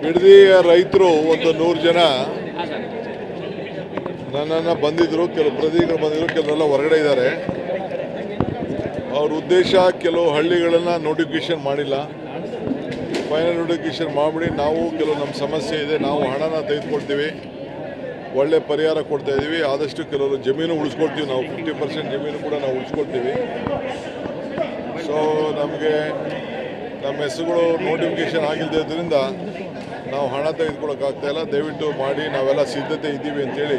ಬಿಡದಿಯ ರೈತರು ಒಂದು 100 ಜನ ನನ್ನನ್ನು ಬಂದಿದ್ದರು, ಕೆಲವು ಪ್ರತಿನಿಧಿಗಳು ಬಂದಿದ್ದರು, ಕೆಲವರೆಲ್ಲ ಹೊರಗಡೆ ಇದ್ದಾರೆ. ಅವ್ರ ಉದ್ದೇಶ ಕೆಲವು ಹಳ್ಳಿಗಳನ್ನು ನೋಟಿಫಿಕೇಶನ್ ಮಾಡಿಲ್ಲ, ಫೈನಲ್ ನೋಟಿಫಿಕೇಶನ್ ಮಾಡಿಬಿಡಿ ನಾವು ಕೆಲವು ನಮ್ಮ ಸಮಸ್ಯೆ ಇದೆ, ನಾವು ಹಣನ ತೆಗೆದುಕೊಳ್ತೀವಿ, ಒಳ್ಳೆ ಪರಿಹಾರ ಕೊಡ್ತಾ ಇದ್ದೀವಿ, ಆದಷ್ಟು ಕೆಲವರು ಜಮೀನು ಉಳಿಸ್ಕೊಳ್ತೀವಿ, ನಾವು 50% ಜಮೀನು ಕೂಡ ನಾವು ಉಳಿಸ್ಕೊಳ್ತೀವಿ. ಸೊ ನಮಗೆ ನಮ್ಮ ಹೆಸರುಗಳು ನೋಟಿಫಿಕೇಶನ್ ಆಗಿಲ್ಲದ್ರಿಂದ ನಾವು ಹಣ ತೆಗೆದುಕೊಳ್ಳೋಕ್ಕಾಗ್ತಾಯಿಲ್ಲ, ದಯವಿಟ್ಟು ಮಾಡಿ, ನಾವೆಲ್ಲ ಸಿದ್ಧತೆ ಇದ್ದೀವಿ ಅಂತೇಳಿ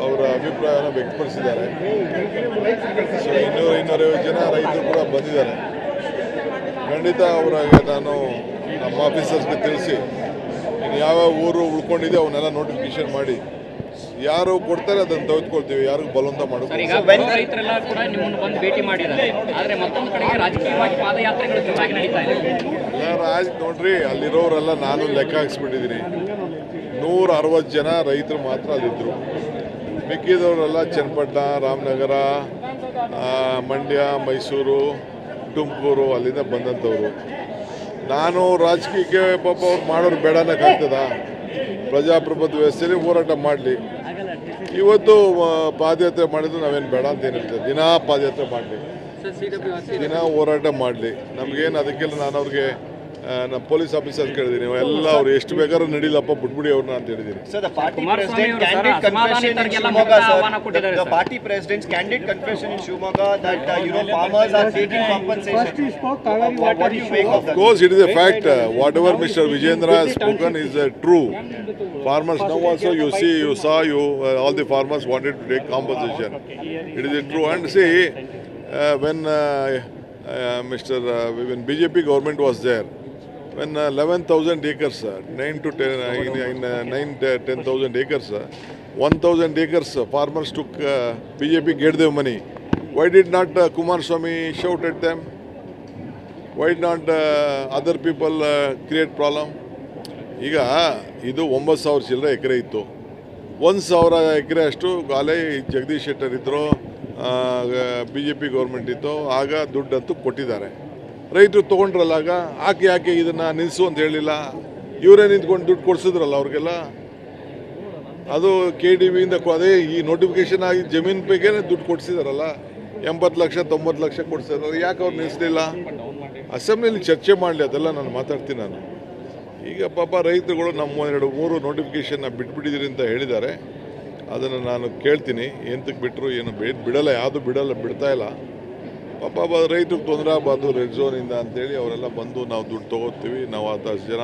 ಅವರ ಅಭಿಪ್ರಾಯನ ವ್ಯಕ್ತಪಡಿಸಿದ್ದಾರೆ. ಸೊ 250 ಜನ ರೈತರು ಕೂಡ ಬಂದಿದ್ದಾರೆ. ಖಂಡಿತ ಅವರಾಗ ನಾನು ನಮ್ಮ ಆಫೀಸರ್ಸ್ಗೆ ತಿಳಿಸಿ ಇನ್ನು ಯಾವ್ಯಾವ ಊರು ಉಳ್ಕೊಂಡಿದೆ ಅವನ್ನೆಲ್ಲ ನೋಟಿಫಿಕೇಶನ್ ಮಾಡಿ ಯಾರು ಕೊಡ್ತಾರೆ ಅದನ್ನು ತೆಗೆದುಕೊಳ್ತೀವಿ, ಯಾರಿಗೂ ಬಲವಂತ ಮಾಡೋದು. ರೈತರೆಲ್ಲ ಕೂಡ ನಿಮ್ಮನ್ನು ಬಂದು ಭೇಟಿ ಮಾಡಿದ್ದಾರೆ, ಆದರೆ ಮತ್ತೊಂದು ಕಡೆಗೆ ರಾಜಕೀಯವಾಗಿ ಪಾದಯಾತ್ರೆಗಳು ಜೋರಾಗಿ ನಡೀತಾ ಇದೆ. ನೋಡ್ರಿ, ಅಲ್ಲಿರೋರೆಲ್ಲ ನಾನು ಲೆಕ್ಕ ಹಾಕ್ಸ್ಬಿಟ್ಟಿದ್ದೀನಿ. 160 ಜನ ರೈತರು ಮಾತ್ರ ಅಲ್ಲಿದ್ದರು, ಮಿಕ್ಕಿದವರೆಲ್ಲ ಚನ್ನಪಟ್ಟಣ, ರಾಮನಗರ, ಮಂಡ್ಯ, ಮೈಸೂರು, ತುಮಕೂರು ಅಲ್ಲಿಂದ ಬಂದಂಥವ್ರು. ನಾನು ರಾಜಕೀಯಕ್ಕೆ ಪಾಪ ಅವ್ರು ಮಾಡೋರು ಬೇಡ ಅನ್ನೋಕ್ಕಾಗ್ತದ? ಪ್ರಜಾಪ್ರಭುತ್ವ ವ್ಯವಸ್ಥೆಯಲ್ಲಿ ಹೋರಾಟ ಮಾಡಲಿ. ಇವತ್ತು ಪಾದಯಾತ್ರೆ ಮಾಡಿದ್ರು ನಾವೇನು ಬೇಡ ಅಂತ ಏನಿರ್ತದೆ, ದಿನಾ ಪಾದಯಾತ್ರೆ ಮಾಡಲಿ, ದಿನ ಹೋರಾಟ ಮಾಡಲಿ, ನಮಗೇನು ಅದಕ್ಕೆಲ್ಲ ನಾನು ಅವ್ರಿಗೆ ನಮ್ಮ ಪೊಲೀಸ್ ಆಫೀಸರ್ ಕೇಳಿದ್ದೀನಿ, ಎಲ್ಲ ಅವ್ರು ಎಷ್ಟು ಬೇಕಾದ್ರೂ ನಡೀಲಪ್ಪ ಬಿಟ್ಬಿಡಿ ಅವ್ರನ್ನ ಅಂತ ಹೇಳಿದ್ದೀನಿ. Party president candidate confession in Shivamogga that farmers are taking compensation. Of course it is a fact. Whatever Mr. Vijendra has spoken is true. Farmers now also you saw all the farmers wanted to take compensation. It is true. And see when when BJP government was there, when 11,000 acres, 10,000 acres, 1,000 acres farmers took, BJP gave them money. Why did not Kumaraswamy shout at them? Why did not other people create problem? ಈಗ ಇದು 9,000 ಚಿಲ್ಲರೆ ಎಕರೆ ಇತ್ತು, 1,000 ಎಕರೆ ಅಷ್ಟು ಕಾಲೇ ಜಗದೀಶ್ ಶೆಟ್ಟರ್ ಇದ್ದರು, BJP government ಇತ್ತು, ಆಗ ದುಡ್ಡಂತೂ ಕೊಟ್ಟಿದ್ದಾರೆ. ರೈತರು ತೊಗೊಂಡ್ರಲ್ಲ, ಆಗ ಯಾಕೆ ಇದನ್ನು ನಿಲ್ಲಿಸು ಅಂತ ಹೇಳಿಲ್ಲ, ಇವರೇ ನಿಂತ್ಕೊಂಡು ದುಡ್ಡು ಕೊಡಿಸಿದ್ರಲ್ಲ ಅವ್ರಿಗೆಲ್ಲ. ಅದು KDBಯಿಂದ ಅದೇ ಈ ನೋಟಿಫಿಕೇಶನ್ ಆಗಿ ಜಮೀನು ಬೇಕೇ ದುಡ್ಡು ಕೊಡಿಸಿದಾರಲ್ಲ, 80 ಲಕ್ಷ 90 ಲಕ್ಷ ಕೊಡಿಸಿದಾರಲ್ಲ, ಯಾಕೆ ಅವ್ರು ನಿಲ್ಲಿಸಲಿಲ್ಲ? ಅಸೆಂಬ್ಲಿಯಲ್ಲಿ ಚರ್ಚೆ ಮಾಡಲಿ, ಅದೆಲ್ಲ ನಾನು ಮಾತಾಡ್ತೀನಿ. ನಾನು ಈಗ ಪಾಪ ರೈತರುಗಳು ನಮ್ಮ 2-3 ನೋಟಿಫಿಕೇಶನ್ನ ಬಿಟ್ಬಿಟ್ಟಿದ್ದೀರಿ ಅಂತ ಹೇಳಿದ್ದಾರೆ. ಅದನ್ನು ನಾನು ಕೇಳ್ತೀನಿ, ಎಂತಕ್ಕೆ ಬಿಟ್ಟರು, ಏನು ಬಿಡಲ್ಲ, ಯಾವುದು ಬಿಡ್ತಾ ಇಲ್ಲ. ಪಾಪ ರೈತರಿಗೆ ತೊಂದರೆ ಆಗಬಾರ್ದು ರೆಡ್ ಝೋನಿಂದ ಅಂತೇಳಿ ಅವರೆಲ್ಲ ಬಂದು ನಾವು ದುಡ್ಡು ತೊಗೋತೀವಿ, ನಾವು 10 ಜನ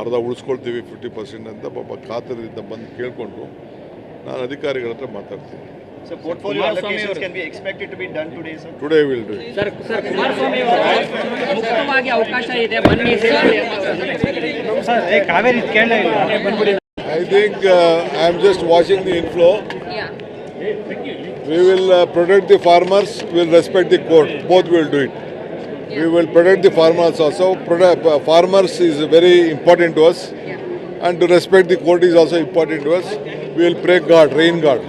ಅರ್ಧ ಉಳಿಸ್ಕೊಳ್ತೀವಿ 50% ಅಂತ ಪಾಪ ಖಾತರದಿಂದ ಬಂದು ಕೇಳಿಕೊಂಡು ನಾನು ಅಧಿಕಾರಿಗಳ ಹತ್ರ ಮಾತಾಡ್ತೀನಿ. So portfolio allocations can be expected to be done today, sir? Today we will do it. Sir Kumaraswamy ಅವರು ಮುಕ್ತವಾಗಿ ಅವಕಾಶ ಇದೆ, ಬನ್ನಿ ಸರ್. ಕಾವೇರಿ ಕೇಳಲೇ I think I am just watching the inflow. We will protect the farmers, we will respect the court. Both will do it. We will protect the farmers also. Farmers is very important to us, and to respect the court is also important to us. We will pray God, rain God.